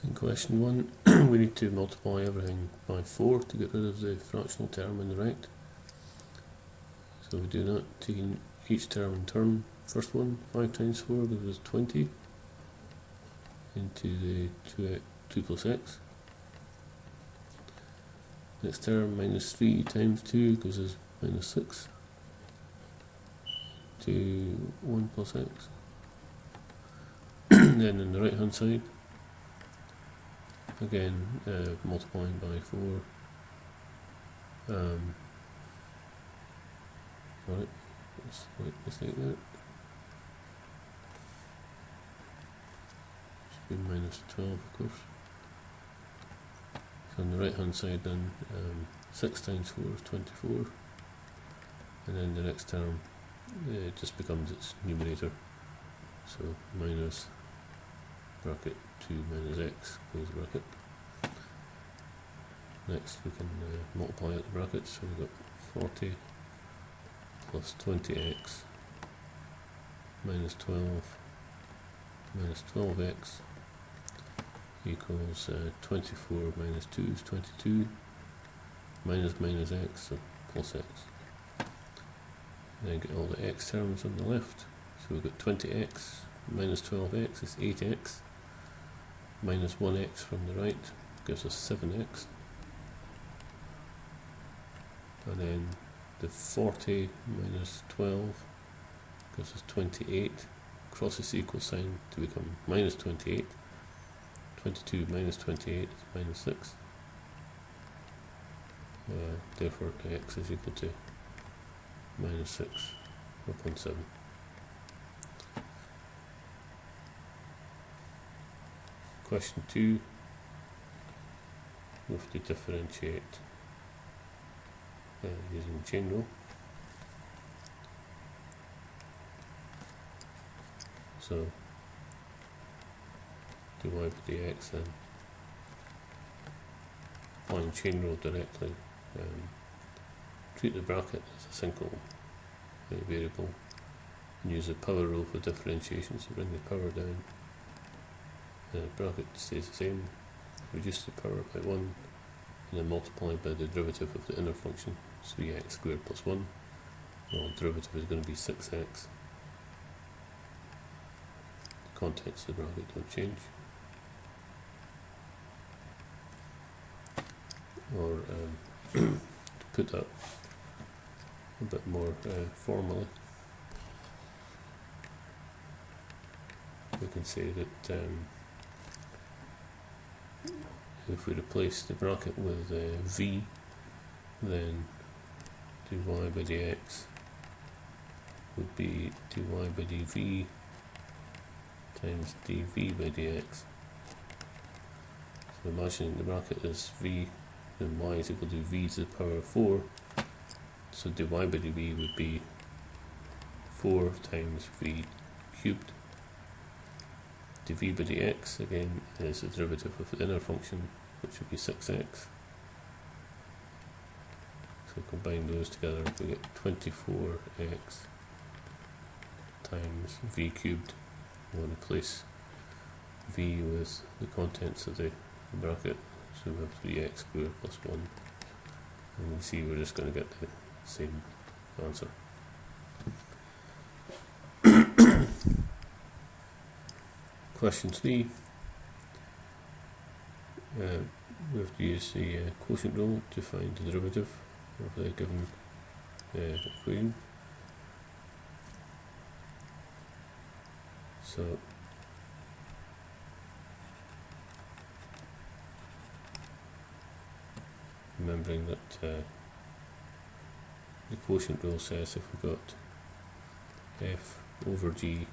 In question 1, we need to multiply everything by 4 to get rid of the fractional term on the right. So we do that, taking each term in turn. First one, 5 times 4 gives us 20 into the 2 plus x. Next term, minus 3 times 2 gives us minus 6 to 1 plus x. Then on the right hand side, again multiplying by 4. Right, let's like that. Should be minus 12, of course. So on the right hand side then, 6 times 4 is 24, and then the next term it just becomes its numerator, so minus bracket 2 minus x close bracket. Next we can multiply out the brackets, so we've got 40 plus 20x minus 12 minus 12x equals 24 minus 2 is 22, minus minus x, so plus x. Then get all the x terms on the left, so we've got 20x minus 12x is 8x, minus 1x from the right gives us 7x, and then the 40 minus 12 gives us 28, crosses the equal sign to become minus 28, 22 minus 28 is minus 6, therefore x is equal to minus 6 upon 7. Question 2, we have to differentiate using chain rule. So dy by dx, then applying chain rule directly, treat the bracket as a single variable and use the power rule for differentiation, so bring the power down, the bracket stays the same, reduce the power by 1, and then multiply by the derivative of the inner function, 3x squared plus 1. Well, the derivative is going to be 6x. The contents of the bracket don't change. Or to put that a bit more formally, we can say that if we replace the bracket with v, then dy by dx would be dy by dv times dv by dx. So imagining the bracket is v, then y is equal to v to the power of 4, so dy by dv would be 4 times v cubed. dv by dx again is the derivative of the inner function, which would be 6x. So combine those together, we get 24x times v cubed. We'll replace v with the contents of the bracket, so we have 3x squared plus 1, and we see we're just going to get the same answer. Question 3, we have to use the quotient rule to find the derivative of the given equation. So remembering that the quotient rule says if we've got f over g,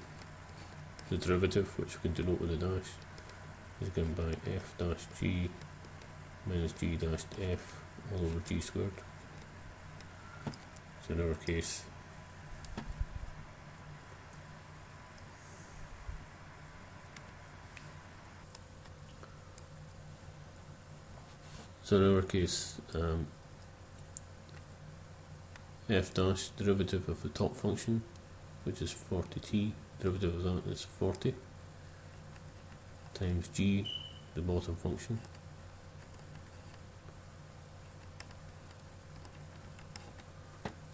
the derivative, which we can denote with a dash, is given by f dash g minus g dash f all over g squared. So in our case, f dash derivative of the top function, which is 40t, derivative of that is 40, times g the bottom function.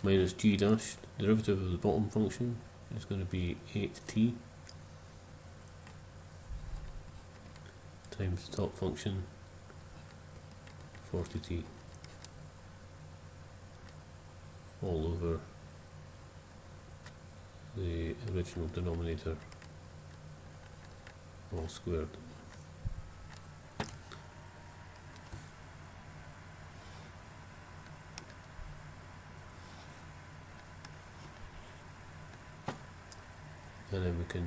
Minus g dash, derivative of the bottom function is going to be 8t times the top function 40t all over the original denominator all squared. And then we can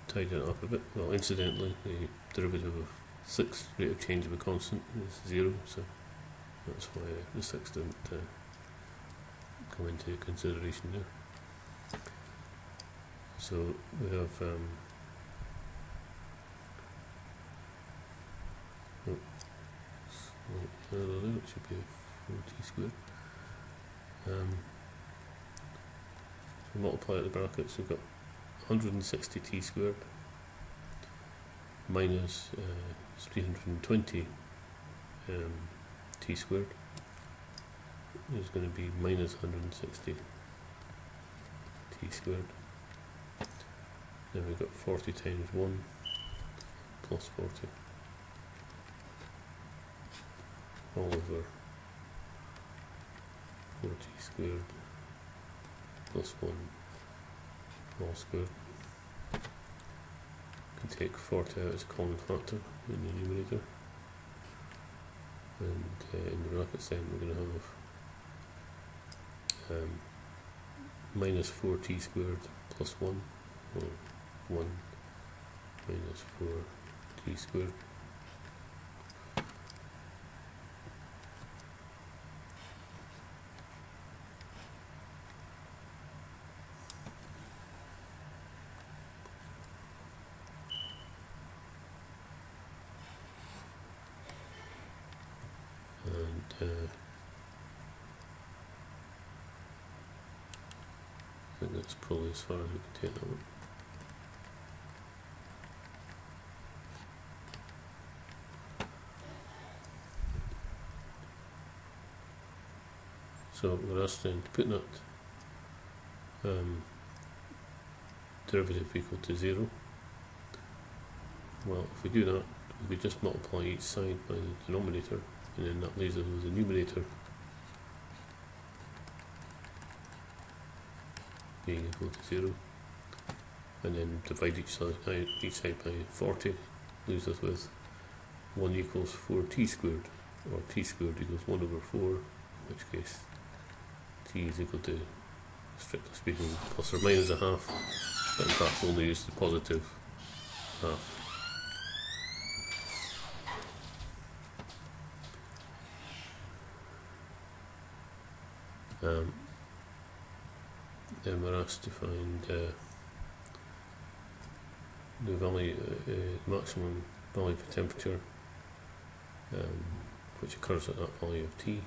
tidy it up a bit. Well, incidentally, the derivative of 6 rate of change of a constant is 0, so that's why the 6 didn't come into consideration there. So we have it should be 4t squared. So multiply out the brackets, we've got 160t squared minus 320 t squared is going to be minus 160 t squared. Then we've got 40 times 1 plus 40 all over 4t squared plus 1 all squared. Can take 40 out as a common factor in the numerator, and in the brackets then we're going to have minus 4t squared plus 1, or 1 minus 4t squared. I think that's probably as far as we can take that one. So we're asked then to put that derivative equal to 0. Well, if we do that, we could just multiply each side by the denominator, and then that leaves us with the numerator being equal to 0, and then divide each side by 40, leaves us with 1 equals 4t squared, or t squared equals 1 over 4, in which case t is equal to, strictly speaking, plus or minus a half, but in fact we'll only use the positive half. Then we're asked to find the value, maximum value for temperature, which occurs at that value of T.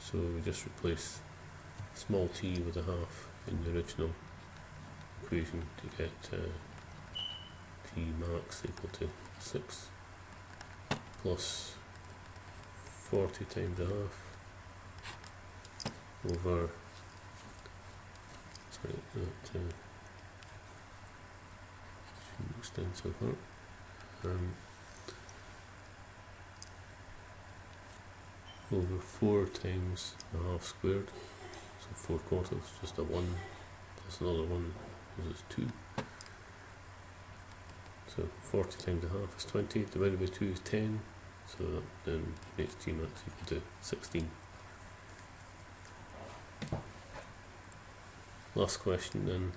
So we just replace small t with a half in the original equation to get T max equal to 6 plus 40 times a half over, sorry, that shouldn't extend so far, over 4 times a half squared, so 4 quarters, just a 1 plus another 1 is 2. So 40 times a half is 20, divided by 2 is 10, so that then makes T max equal to 16. Last question then,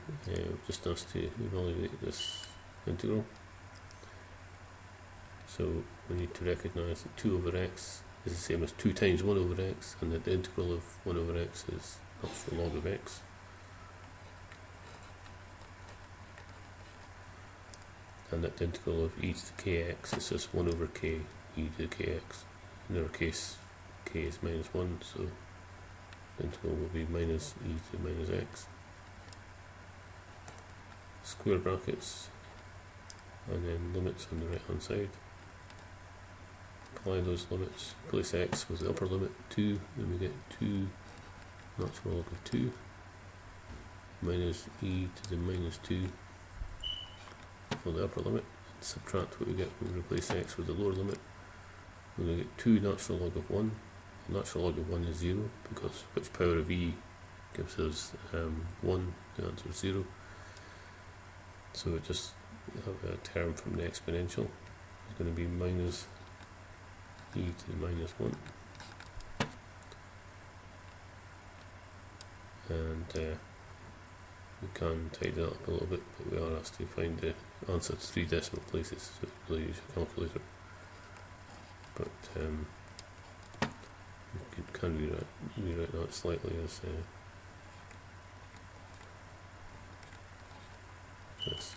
just asked to evaluate this integral. So we need to recognise that 2 over x is the same as 2 times 1 over x, and that the integral of 1 over x is natural log of x. And that the integral of e to the kx is just 1 over k e to the kx. In our case, k is minus 1, so the integral will be minus e to the minus x. Square brackets, and then limits on the right hand side. Apply those limits, place x with the upper limit 2, and we get 2 natural log of 2 minus e to the minus 2 for the upper limit. Subtract what we get when we replace x with the lower limit. We're going to get 2 natural log of 1. Natural log of 1 is 0, because which power of e gives us 1, the answer is 0. So we just have a term from the exponential. It's going to be minus e to the minus 1. And we can tidy that up a little bit, but we are asked to find the answer to 3 decimal places, so really use a calculator. But you can rewrite that slightly as this.